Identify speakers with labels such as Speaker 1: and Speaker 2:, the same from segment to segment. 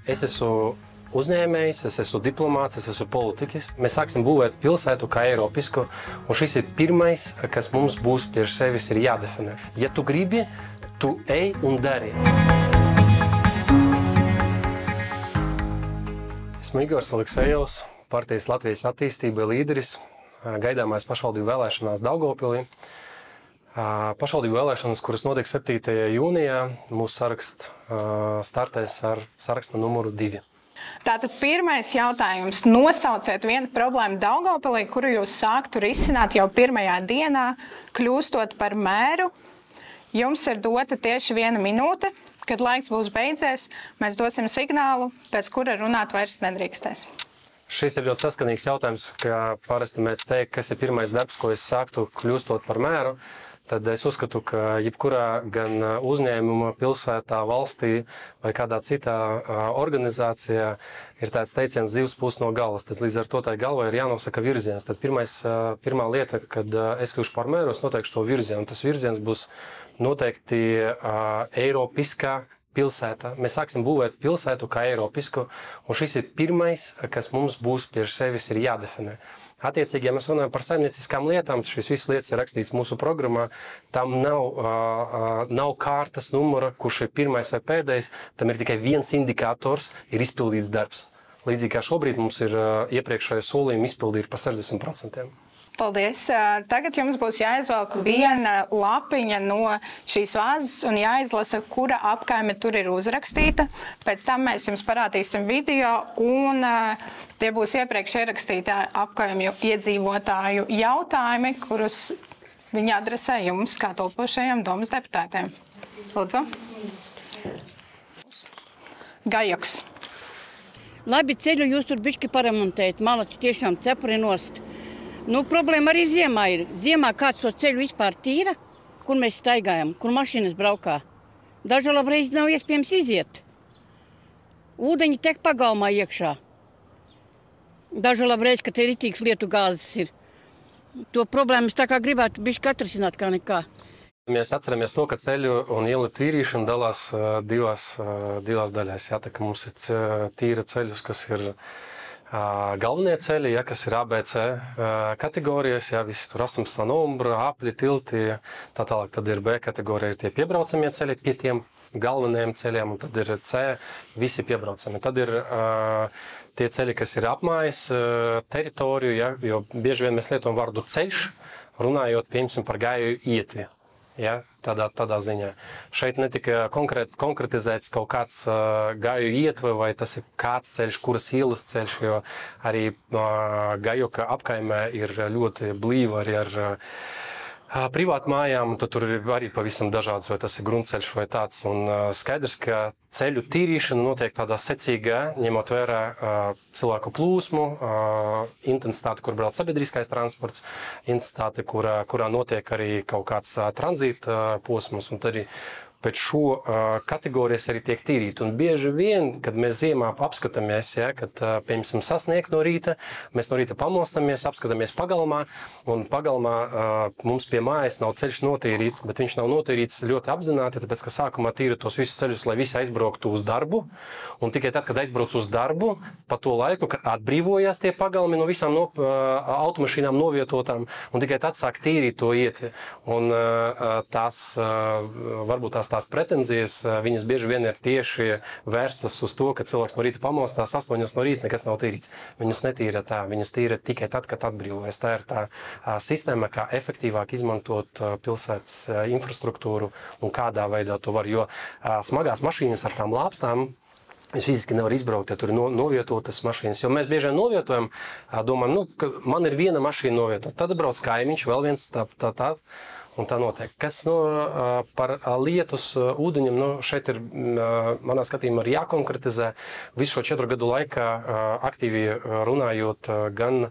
Speaker 1: Es esmu uzņēmējs, es esmu diplomāts, es esmu politiķis. Mēs sāksim būvēt pilsētu kā Eiropisku, un šis ir pirmais, kas mums būs priekš sevis ir jādefinē. Ja tu gribi, tu ej un dari. Esmu Igors Aleksejevs, partijas Latvijas attīstība līderis, gaidāmais pašvaldību vēlēšanās Daugavpilī. Pašvaldību vēlēšanas, kuras notiek 7. jūnijā, mūsu saraksts startēs ar sarakstu numuru 2.
Speaker 2: Tātad pirmais jautājums. Nosauciet vienu problēmu Daugavpilī, kuru jūs sāktu risināt jau pirmajā dienā, kļūstot par mēru. Jums ir dota tieši 1 minūte. Kad laiks būs beidzies, mēs dosim signālu, pēc kura runāt vairs nedrīkstēs.
Speaker 1: Šis ir ļoti saskanīgs jautājums, ka parasti mēs teikt, kas ir pirmais darbs, ko es sāktu kļūstot par mēru. Tad es uzskatu, ka jebkurā gan uzņēmuma, pilsētā, valstī vai kādā citā organizācijā ir tāds teiciens zivs pūs no galvas. Tad līdz ar to tai galvai ir jānosaka virziens. Tad pirmā lieta, kad es kļūšu par mēru, es noteikšu to virzienu. Tas virziens būs noteikti Eiropiskā pilsēta. Mēs sāksim būvēt pilsētu kā Eiropisku, un šis ir pirmais, kas mums būs priekš sevis ir jādefinē. Attiecīgi, ja mēs runājam par saimnieciskām lietām, šīs visas lietas ir rakstīts mūsu programmā, tam nav kārtas numura, kurš ir pirmais vai pēdējais, tam ir tikai viens indikators, ir izpildīts darbs. Līdzīgi kā šobrīd mums ir iepriekšējo solījumu izpildīt par 60%.
Speaker 2: Paldies! Tagad jums būs jāizvelk viena lapiņa no šīs vāzes un jāizlasa, kura apkaime tur ir uzrakstīta. Pēc tam mēs jums parādīsim video un tie būs iepriekš ierakstītā apkaimju iedzīvotāju jautājumi, kurus viņi adresē jums kā topošajiem domas deputātiem. Lūdzu. Gajoks.
Speaker 3: Labi ceļu jūs tur bišķi paremontējat, malači tiešām cepuri nost. Nu, problēma arī ziemā ir. Ziemā kāds to ceļu vispār tīra, kur mēs staigājam, kur mašīnas braukā. Dažu labreiz nav iespējams iziet. Ūdeņi tek pagalmā iekšā. Dažu labreiz, ka te ritīgs lietu gāzes ir. To problēmas tā kā gribētu bišķi atrisināt kā nekā.
Speaker 1: Mēs atceramies to, ka ceļu un ielu tīrīšana dalās divās daļās. Jā, tā kā mums ir tīra ceļus, kas ir galvenie ceļi, ja, kas ir ABC kategorijas, ja, visi tur 18. novembra, apļi, tilti, tā tālāk. Tad ir B kategorija, ir tie piebraucamie ceļi pie tiem galvenajiem ceļiem, un tad ir C, visi piebraucami. Tad ir tie ceļi, kas ir apmājas teritoriju, ja, jo bieži vien mēs lietojam vārdu ceļš, runājot, piemēram, par gāju ietvi. Ja, tādā ziņā. Šeit netika konkretizēts kaut kāds gāju ietve, vai tas ir kāds ceļš, kuras ielas ceļš, jo arī Gajoka apkaimē ir ļoti blīva arī ar privātu mājām, un tad tur ir arī pavisam dažādas, vai tas ir gruntceļš vai tāds. Un skaidrs, ka ceļu tīrīšana notiek tādā secīgā, ņemot vērā cilvēku plūsmu, intensitāti, kur brauc sabiedriskais transports, intensitāti, kurā notiek arī kaut kāds tranzīta posms, un tad arī pēc šo kategorijas arī tiek tīrīti. Un bieži vien, kad mēs ziemā apskatāmies, ja, kad, piemēram, sasniegt no rīta, mēs no rīta pamostamies, apskatāmies pagalmā, un pagalmā mums pie mājas nav ceļš notīrīts, bet viņš nav notīrīts ļoti apzināti, tāpēc, ka sākumā tīra tos visus ceļus, lai visi aizbrauktu uz darbu, un tikai tad, kad aizbrauc uz darbu, pa to laiku, kad atbrīvojās tie pagalmi no visām automašīnām novietotām, un tikai tad sāk tīrīt to ietvi. Un varbūt tās pretenzijas, viņas bieži vien ir tieši vērstas uz to, ka cilvēks no rīta pamostās, 8 no rīta nekas nav tīrīts. Viņus netīra tā, viņus tīra tikai tad, kad atbrīvojas. Tā ir tā sistēma, kā efektīvāk izmantot pilsētas infrastruktūru un kādā veidā to var, jo smagās mašīnas ar tām lāpstām es fiziski nevaru izbraukt, ja tur ir novietotas mašīnas, jo mēs bieži vien novietojam, domājam, ka man ir viena mašīna novietota, tad brauc kaimiņš, vēl viens tā. Un tā notiek. Kas par lietus ūdeņiem, šeit ir, manā skatījumā, arī jākonkretizē. Visu šo 4 gadu laikā aktīvi runājot gan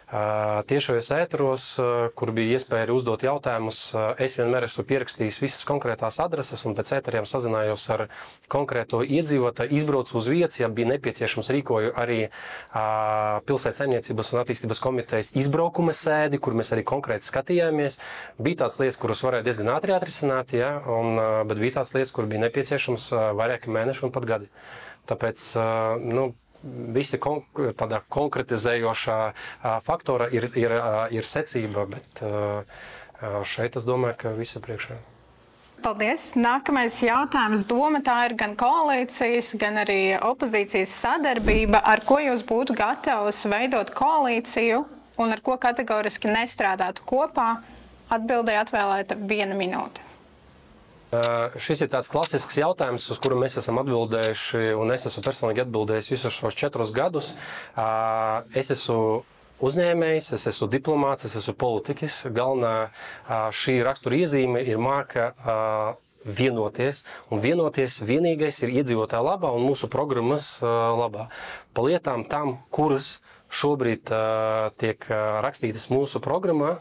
Speaker 1: tiešajos ēteros, kur bija iespēja uzdot jautājumus. Es vienmēr esmu pierakstījis visas konkrētās adreses un pēc ēteriem sazinājos ar konkrēto iedzīvotāju, izbraucu uz vietas, ja bija nepieciešams, rīkoju arī pilsētas saimniecības un attīstības komitejas izbraukuma sēdi, kur mēs arī konkrēti skatījāmies. Bija tāds lietas, kuras varēja diezgan ātri atrisināt, ja, bet bija tāds lietas, kur bija nepieciešams vairāki mēneši un pat gadi. tāpēc, visi tādā konkretizējošā faktora ir secība, bet šeit es domāju, ka visi priekšā.
Speaker 2: Paldies. Nākamais jautājums. Doma tā ir gan koalīcijas, gan arī opozīcijas sadarbība. Ar ko jūs būtu gatavs veidot koalīciju un ar ko kategoriski nestrādātu kopā? Atbildēja atvēlēta 1 minūte.
Speaker 1: Šis ir tāds klasisks jautājums, uz kuru mēs esam atbildējuši, un es esmu personīgi atbildējis visus šos 4 gadus. Es esmu uzņēmējs, es esmu diplomāts, es esmu politiķis. Galvenā šī rakstura iezīme ir māka vienoties, un vienoties vienīgais ir iedzīvotāju labā un mūsu programmas labā. Pa lietām tam, kuras šobrīd tiek rakstītas mūsu programmā,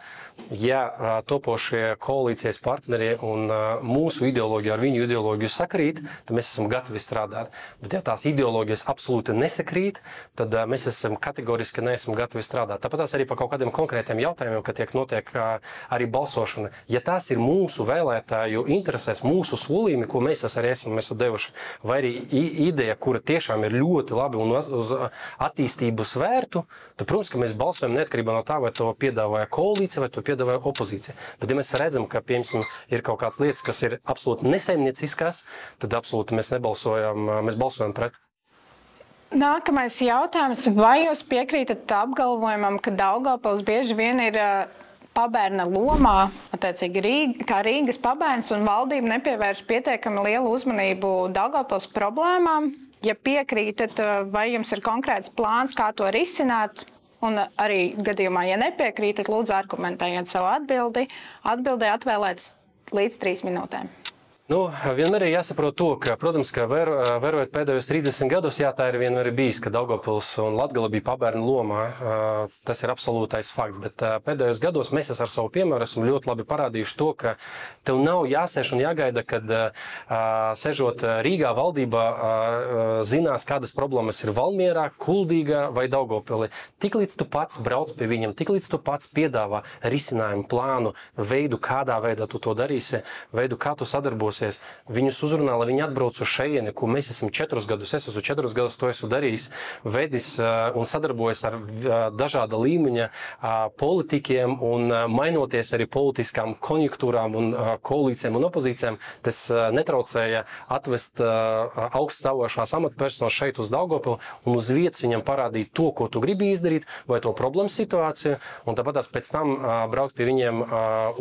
Speaker 1: ja topošie koalīcijas partneri un mūsu ideoloģija ar viņu ideoloģiju sakrīt, tad mēs esam gatavi strādāt. Bet ja tās ideoloģijas absolūti nesakrīt, tad mēs esam kategoriski neesam gatavi strādāt. Tāpat arī par kaut kādiem konkrētiem jautājumiem, kad notiek arī balsošana. Ja tās ir mūsu vēlētāju interesēs, mūsu solījumi, ko mēs arī esam devuši, vai arī ideja, kura tiešām ir ļoti labi un uz attīstību svērtu, tad, protams, ka mēs balsojam neatkarībā no tā, vai to piedāvāja koalīcija, vai to piedāvāja opozīcija. Bet, ja mēs redzam, ka, piemēram, ir kaut kādas lietas, kas ir absolūti nesaimnieciskās, tad absolūti mēs balsojam pret.
Speaker 2: Nākamais jautājums. Vai jūs piekrītat apgalvojumam, ka Daugavpils bieži vien ir pabērna lomā, attiecīgi kā Rīgas pabērns, un valdība nepievērš pietiekami lielu uzmanību Daugavpils problēmām? Ja piekrītat, vai jums ir konkrēts plāns, kā to risināt? Un arī gadījumā, ja nepiekrītat, lūdzu argumentējiet savu atbildi. Atbildē atvēlēts līdz 3 minūtēm.
Speaker 1: Vienmēr ir jāsaprot to, ka, protams, ka vērojot pēdējos 30 gadus, jā, tā ir vienmēr bijis, ka Daugavpils un Latgale bija pabērnu lomā. Tas ir absolūtais fakts, bet pēdējos gados mēs ar savu piemēru esam ļoti labi parādījuši to, ka tev nav jāsēž un jāgaida, kad sežot Rīgā valdībā zinās, kādas problēmas ir Valmierā, Kuldīgā vai Daugavpilī. Tiklīdz tu pats brauc pie viņiem, tiklīdz tu pats piedāvā risinājumu, plānu, veidu, kādā veidā tu to darīsi, veidu, kā tu sadarbosies, viņus uzrunā, lai viņi atbrauc uz šejieni, ko mēs esam 4 gadus. Es esmu 4 gadus to esmu darījis, vedis un sadarbojas ar dažāda līmeņa politikiem un mainoties arī politiskām konjunktūrām un koalīcijām un opozīcijām. Tas netraucēja atvest augststāvošās amatpersonas šeit uz Daugavpilu un uz vietas viņam parādīt to, ko tu gribi izdarīt, vai to problēmas situāciju, un tāpat pēc tam braukt pie viņiem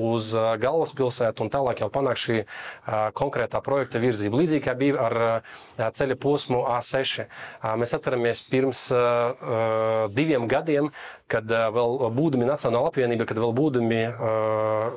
Speaker 1: uz galvaspilsētu un tālāk jau panākt šī konkrētā projekta virzība. Līdzīgi kā bija ar ceļa posmu A6. Mēs atceramies pirms 2 gadiem, kad vēl būdami Nacionāla apvienība, kad vēl būdami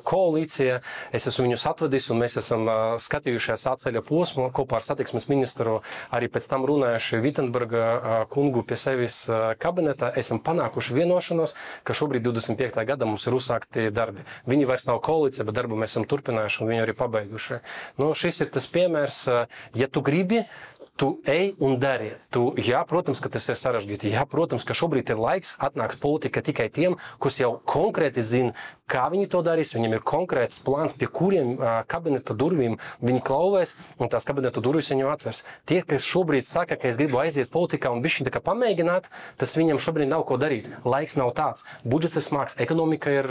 Speaker 1: koalīcija, es esmu viņus atvedis un mēs esam skatījušies ceļa posmu kopā ar satiksmes ministru, arī pēc tam runājuši Vitenberga kungu pie sevis kabinetā, esam panākuši vienošanos, ka šobrīd 25. gadā mums ir uzsākti darbi. Viņi vairs nav koalīcija, bet darbu mēs esam turpinājuši un viņi arī pabeiguši. Šis ir tas piemērs, ja tu gribi, tu ej un dari. Jā, protams, ka tas ir sarežģīti. Jā, protams, ka šobrīd ir laiks atnākt politika tikai tiem, kas jau konkrēti zina, kā viņi to darīs. Viņiem ir konkrēts plāns, pie kuriem kabineta durvīm viņi klauvēs, un tās kabineta durvis viņu atvers. Tie, kas šobrīd saka, ka gribu aiziet politikā un bišķi tā kā pamēģināt, tas viņam šobrīd nav ko darīt. Laiks nav tāds. Budžets ir smags, ekonomika ir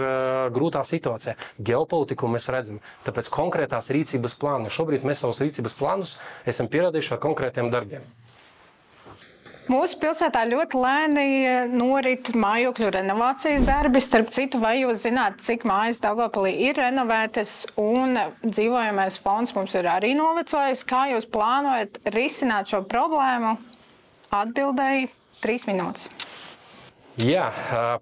Speaker 1: grūtā situācijā. Geopolitiku mēs redzam. Tāpēc konkrētās rīcības plāni. Šobrīd mēs savus rīcības plānus esam pierādījuši ar konkrētiem darbiem.
Speaker 2: Mūsu pilsētā ļoti lēni norit mājokļu renovācijas darbi. Starp citu, vai jūs zināt, cik mājas Daugavpilī ir renovētas un dzīvojamais fonds mums ir arī novecojis? Kā jūs plānojat risināt šo problēmu? Atbildēja 3 minūtes.
Speaker 1: Jā,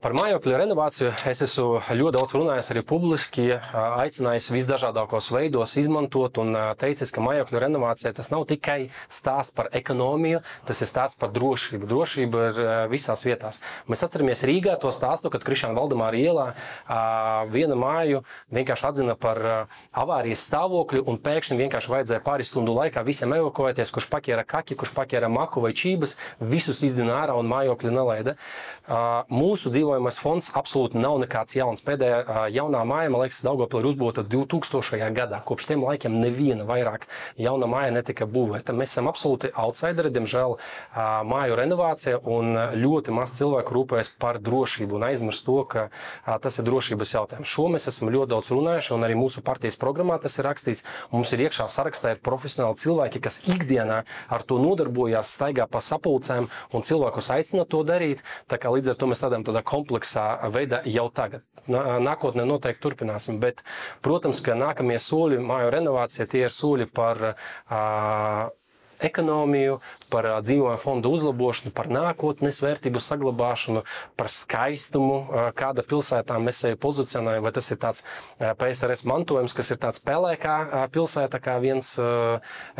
Speaker 1: par mājokļu renovāciju es esmu ļoti daudz runājis arī publiski, aicinājis visdažādākos veidos izmantot un teicis, ka mājokļu renovācija tas nav tikai stāsts par ekonomiju, tas ir stāsts par drošību. Drošība ir visās vietās. Mēs atceramies Rīgā to stāstu, kad Krišjāna Valdemāra ielā viena māju vienkārši atzina par avārijas stāvokļu un pēkšņi vienkārši vajadzēja pāris stundu laikā visiem evakuēties, kurš paķēra kaki, kurš paķēra maku vai čības, visus izdzina ārā un mājokļi nelaida. mūsu dzīvojamais fonds absolūti nav nekāds jauns. Pēdējā jaunā māja, man liekas, Daugavpilī ir uzbūvēta 2000. gadā. Kopš tiem laikiem neviena vairāk jauna māja netika būvēta. Mēs esam absolūti outsideri, diemžēl māju renovācija un ļoti maz cilvēku rūpējas par drošību un aizmirst to, ka tas ir drošības jautājums. Šo mēs esam ļoti daudz runājuši un arī mūsu partijas programmā tas ir rakstīts. Mums ir iekšā sarakstā ir profesionāli cilvēki, kas ikdienā ar to nodarbojās, staigā pa sapulcēm un cilvēkus aicina to darīt. Tā kā līdz ar to mēs tādā kompleksā veidā jau tagad. Nākotnē noteikti turpināsim, bet, protams, ka nākamie soļi māju renovācija tie ir soļi par ekonomiju, par dzīvojamo fondu uzlabošanu, par nākotnes vērtību saglabāšanu, par skaistumu, kāda pilsētā mēs sevi pozicionējam, vai tas ir tāds PSRS mantojums, kas ir tāds pelēkā pilsēta, kā viens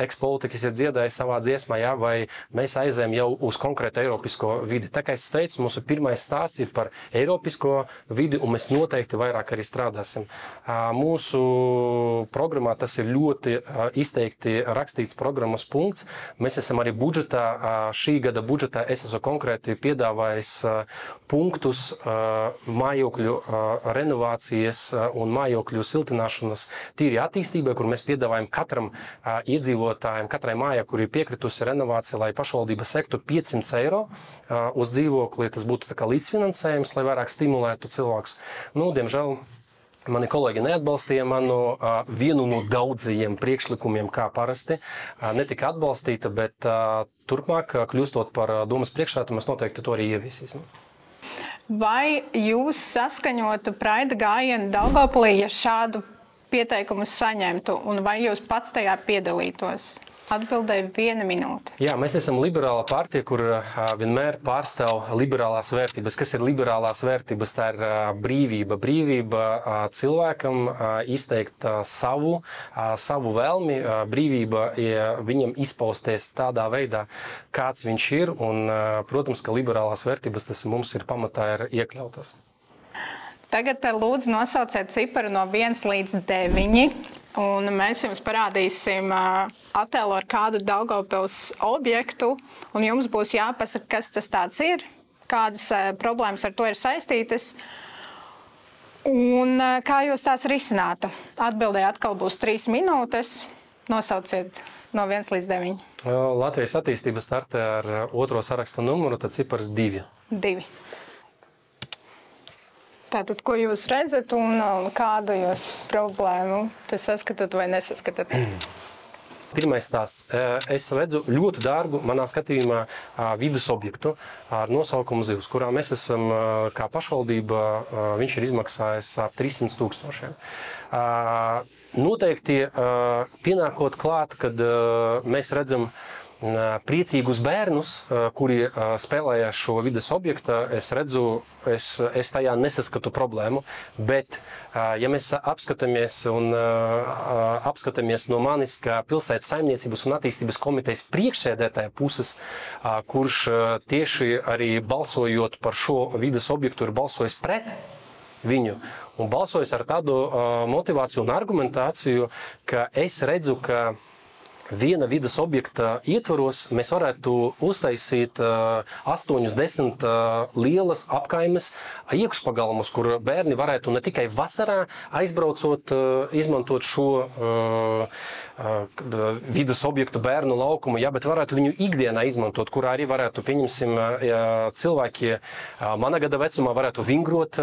Speaker 1: ekspolitikas ir dziedājis savā dziesmā, jā, vai mēs aizējam jau uz konkrētu eiropisko vidi. Tā kā es teicu, mūsu pirmais stāsts ir par eiropisko vidi, un mēs noteikti vairāk arī strādāsim. Mūsu programmā tas ir ļoti izteikti rakstīts programmas punkts. Mēs esam arī šī gada budžetā es esmu konkrēti piedāvājis punktus mājokļu renovācijas un mājokļu siltināšanas tīri attīstībai, kur mēs piedāvājam katram iedzīvotājiem, katrai mājai, kur ir piekritusi renovācija, lai pašvaldība sektu 500 eiro uz dzīvokli. Tas būtu tā kā līdzfinansējums, lai vairāk stimulētu cilvēkus. Diemžēl mani kolēģi neatbalstīja manu vienu no daudzajiem priekšlikumiem, kā parasti. Netika atbalstīta, bet turpmāk, kļūstot par domas priekšsēdētāju, mēs noteikti to arī ieviesīsim.
Speaker 2: Vai jūs saskaņotu praida gājienu Daugavpilī, ja šādu pieteikumu saņemtu, un vai jūs pats tajā piedalītos? Atbildēju 1 minūte.
Speaker 1: Jā, mēs esam liberāla partija, kur vienmēr pārstāv liberālās vērtības. Kas ir liberālās vērtības? Tā ir brīvība. Brīvība cilvēkam izteikt savu vēlmi. Brīvība viņam izpausties tādā veidā, kāds viņš ir. Un, protams, ka liberālās vērtības tas mums ir pamatā ir iekļautas.
Speaker 2: Tagad lūdzu nosauciet ciparu no 1 līdz 9. Un mēs jums parādīsim attēlu ar kādu Daugavpils objektu, un jums būs jāpasaka, kas tas tāds ir, kādas problēmas ar to ir saistītas, un kā jūs tās risinātu. Atbildēji atkal būs 3 minūtes, nosauciet no 1 līdz 9.
Speaker 1: Latvijas attīstība startē ar 2. saraksta numuru, tad cipars 2.
Speaker 2: 2. Tātad, ko jūs redzat un kādu jūs problēmu saskatāt vai nesaskatāt?
Speaker 1: Pirmais stāsts. Es redzu ļoti dārgu, manā skatījumā, vidus objektu ar nosaukumu Zivs, kurā mēs esam kā pašvaldība, viņš ir izmaksājis ap 300 000. Noteikti pienākot klāt, kad mēs redzam priecīgus bērnus, kuri spēlēja šo vides objektu, es tajā nesaskatu problēmu, bet, ja mēs apskatāmies no manis kā pilsētas saimniecības un attīstības komitejas priekšsēdētāja puses, kurš tieši arī balsojot par šo vides objektu ir balsojis pret viņu, un balsojis ar tādu motivāciju un argumentāciju, ka es redzu, ka viena vides objekta ietvaros mēs varētu uztaisīt 8-10 lielas apkaimes iekšpagalmus, kur bērni varētu ne tikai vasarā aizbraucot, izmantot šo vides objektu bērnu laukumu, bet varētu viņu ikdienā izmantot, kurā arī varētu, pieņemsim, cilvēki mana gada vecumā varētu vingrot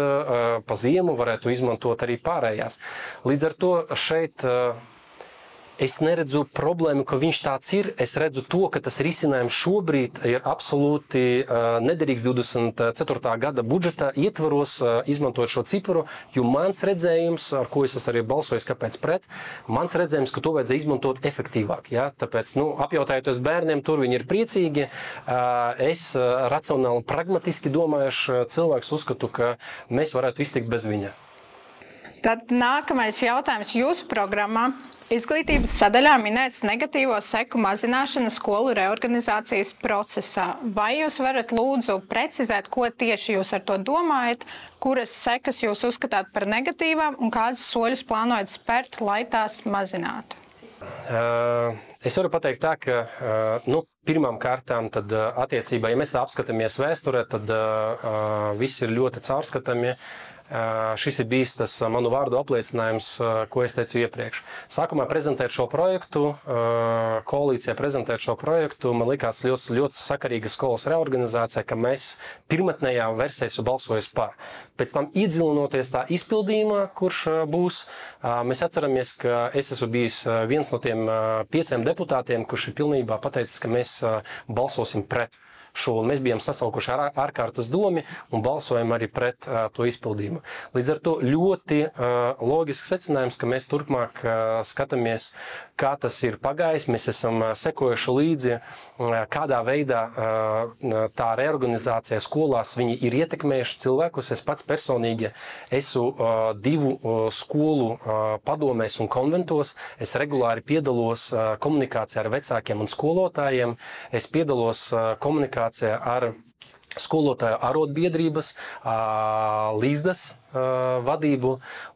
Speaker 1: pa ziemu, varētu izmantot arī pārējās. Līdz ar to šeit es neredzu problēmu, ka viņš tāds ir. Es redzu to, ka tas risinājums šobrīd ir absolūti nederīgs 24. gada budžeta ietvaros izmantot šo ciparu, jo mans redzējums, ar ko es arī balsojis, kāpēc pret, mans redzējums, ka to vajadzēja izmantot efektīvāk. Ja? Tāpēc, apjautājoties bērniem, tur viņi ir priecīgi. Es racionāli, pragmatiski domājuši cilvēks uzskatu, ka mēs varētu iztikt bez viņa.
Speaker 2: Tad nākamais jautājums jūsu programmā. Izglītības sadaļā minēts negatīvo seku mazināšana skolu reorganizācijas procesā. Vai jūs varat lūdzu precizēt, ko tieši jūs ar to domājat, kuras sekas jūs uzskatāt par negatīvām un kādus soļus plānojat spērt, lai tās mazinātu?
Speaker 1: Es varu pateikt tā, ka pirmām kārtām tad attiecībā, ja mēs tā apskatāmies vēsturē, tad viss ir ļoti caurskatāmi. Šis ir bijis tas manu vārdu apliecinājums, ko es teicu iepriekš. Sākumā prezentēt šo projektu, koalīcijā prezentēt šo projektu, man likās ļoti sakarīga skolas reorganizācija, ka mēs pirmatnējā versijā esmu balsojis par. Pēc tam iedzilinoties tā izpildījumā, kurš būs, mēs atceramies, ka es esmu bijis viens no tiem 5 deputātiem, kurš ir pilnībā pateicis, ka mēs balsosim pret šo. Mēs bijām sasaukuši ārkārtas domi un balsojam arī pret to izpildījumu. Līdz ar to ļoti logisks secinājums, ka mēs turpmāk skatāmies, kā tas ir pagājis. Mēs esam sekojuši līdzi, kādā veidā tā reorganizācija skolās viņi ir ietekmējuši cilvēkus. Es pats personīgi esmu 2 skolu padomēs un konventos. Es regulāri piedalos komunikācijā ar vecākiem un skolotājiem. Es piedalos komunikācijā ar skolotāju arotbiedrības, līzdas vadību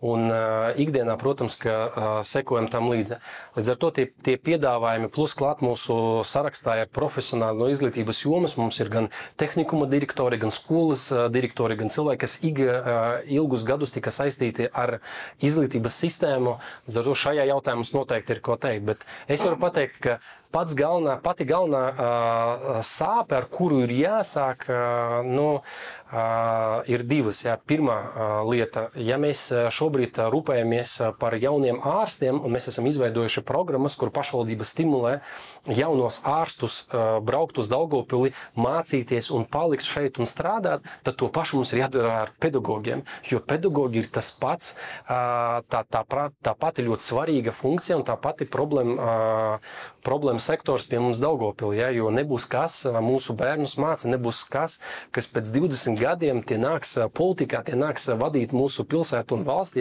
Speaker 1: un ikdienā, protams, ka sekojam tam līdzi. Līdz ar to tie piedāvājumi plus klāt mūsu sarakstā ar profesionāli no izglītības jomas. Mums ir gan tehnikuma direktori, gan skolas direktori, gan cilvēki, kas ilgus gadus tika saistīti ar izglītības sistēmu. Līdz ar to šajā jautājumā mums noteikti ir ko teikt, bet es varu pateikt, ka pati galvenā sāpe, ar kuru ir jāsāk, ir 2. Jā. Pirmā lieta, ja mēs šobrīd rūpējamies par jauniem ārstiem, un mēs esam izveidojuši programmas, kur pašvaldība stimulē jaunos ārstus braukt uz Daugavpili, mācīties un palikt šeit un strādāt, tad to pašu mums ir jādara ar pedagogiem, jo pedagogi ir tas pats, tā pati ļoti svarīga funkcija un tā pati problēma sektors pie mums Daugavpilī, ja, jo nebūs kas mūsu bērnus māca, nebūs kas pēc 20 gadiem tie nāks politikā, tie nāks vadīt mūsu pilsētu un valsti,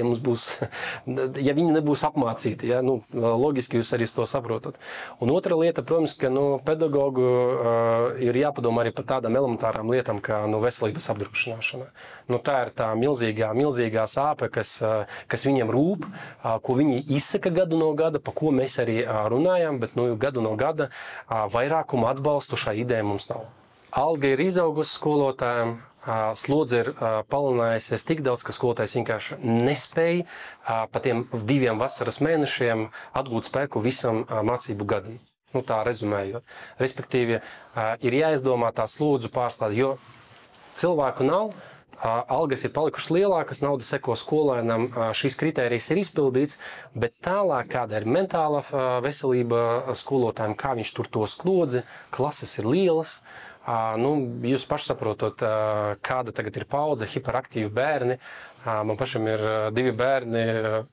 Speaker 1: ja viņi nebūs apmācīti. Ja, logiski jūs arī to saprotat. Un otra lieta, protams, ka pedagogu ir jāpadomā arī par tādām elementārām lietām, kā veselības apdrošināšana. Tā ir tā milzīgā sāpe, kas viņiem rūp, ko viņi izsaka gadu no gada, pa ko mēs arī runājam, bet gadu no gada vairākumu atbalstu šai idejai mums nav. Alga ir izaugusi skolotājiem, slodze ir palielinājusies tik daudz, ka skolotājs vienkārši nespēja pa tiem 2 vasaras mēnešiem atgūt spēku visam mācību gadam. Tā rezumējot. Respektīvi, ir jāizdomā tā slodzu pārstādi, jo cilvēku nav, algas ir palikušas lielākas, nauda seko skolēnam, šīs kritērijas ir izpildīts, bet tālāk, kāda ir mentāla veselība skolotājiem, kā viņš tur to slodzi, klases ir lielas. Jūs paši saprotat, kāda tagad ir paudze, hiperaktīvi bērni. Man pašam ir 2 bērni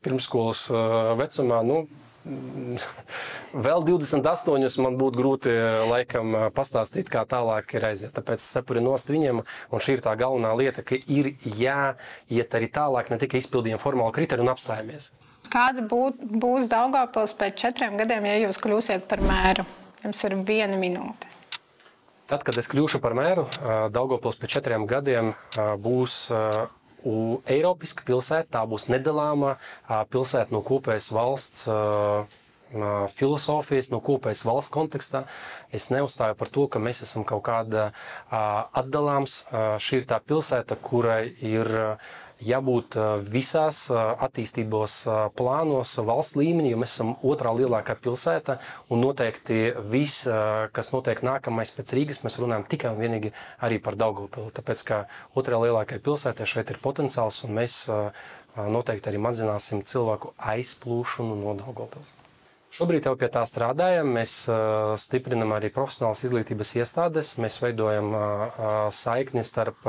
Speaker 1: pirmskolas vecumā. Vēl 28 man būtu grūti laikam pastāstīt, kā tālāk ir aiziet. Tāpēc es sapuri nost viņiem, un šī ir tā galvenā lieta, ka ir jāiet arī tālāk, ne tikai izpildījām formālu kriteriju un apstājamies.
Speaker 2: Kāda būs Daugavpils pēc 4 gadiem, ja jūs kļūsiet par mēru? Jums ir 1 minūte.
Speaker 1: Tad, kad es kļūšu par mēru, Daugavpils pēc 4 gadiem būs eiropiska pilsēta, tā būs nedalāma pilsēta no kopējas valsts filosofijas, no kopējas valsts kontekstā. Es neuzstāju par to, ka mēs esam kaut kāda atdalāms. Šī ir tā pilsēta, kurai ir jābūt visās attīstībos plānos valsts līmenī, jo mēs esam 2. lielākā pilsēta, un noteikti viss, kas notiek nākamais pēc Rīgas, mēs runājam tikai un vienīgi arī par Daugavpili. Tāpēc, ka 2. lielākajai pilsētai šeit ir potenciāls, un mēs noteikti arī mazināsim cilvēku aizplūšanu no Daugavpils. Šobrīd jau pie tā strādājam, mēs stiprinam arī profesionālas izglītības iestādes, mēs veidojam saikni starp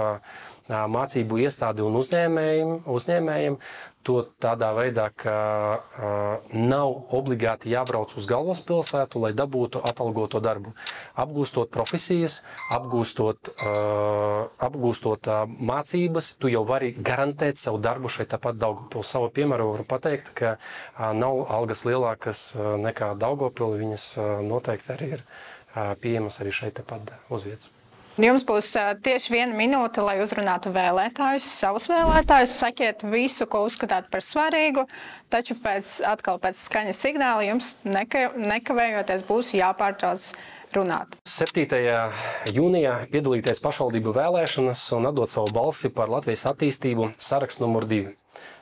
Speaker 1: mācību iestādi un uzņēmējiem, to tādā veidā, ka nav obligāti jābrauc uz galvaspilsētu, lai dabūtu atalgoto darbu. Apgūstot profesijas, apgūstot mācības, tu jau vari garantēt savu darbu šeit tāpat Daugavpilī. Savu piemēru varu pateikt, ka nav algas lielākas nekā Daugavpilī, viņas noteikti arī ir pieejamas arī šeit tāpat uz vietas.
Speaker 2: Jums būs tieši 1 minūte, lai uzrunātu vēlētājus, savus vēlētājus, sakiet visu, ko uzskatāt par svarīgu, taču pēc skaņas signāla jums nekavējoties būs jāpārtrauc runāt.
Speaker 1: 7. jūnijā piedalīties pašvaldību vēlēšanas un atdot savu balsi par Latvijas attīstību sarakstu numur 2.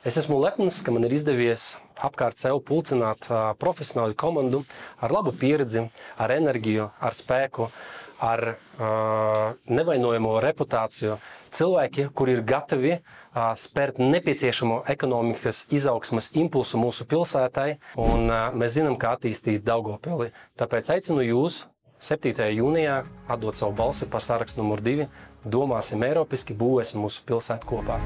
Speaker 1: Es esmu lepns, ka man ir izdevies apkārt sev pulcināt profesionāļu komandu ar labu pieredzi, ar enerģiju, ar spēku, ar nevainojamo reputāciju. Cilvēki, kuri ir gatavi spērt nepieciešamo ekonomikas izaugsmes impulsu mūsu pilsētai, un mēs zinām, kā attīstīt Daugavpili. Tāpēc aicinu jūs 7. jūnijā atdot savu balsi par sarakstu numur 2. Domāsim eiropiski, būvēsim mūsu pilsētu kopā.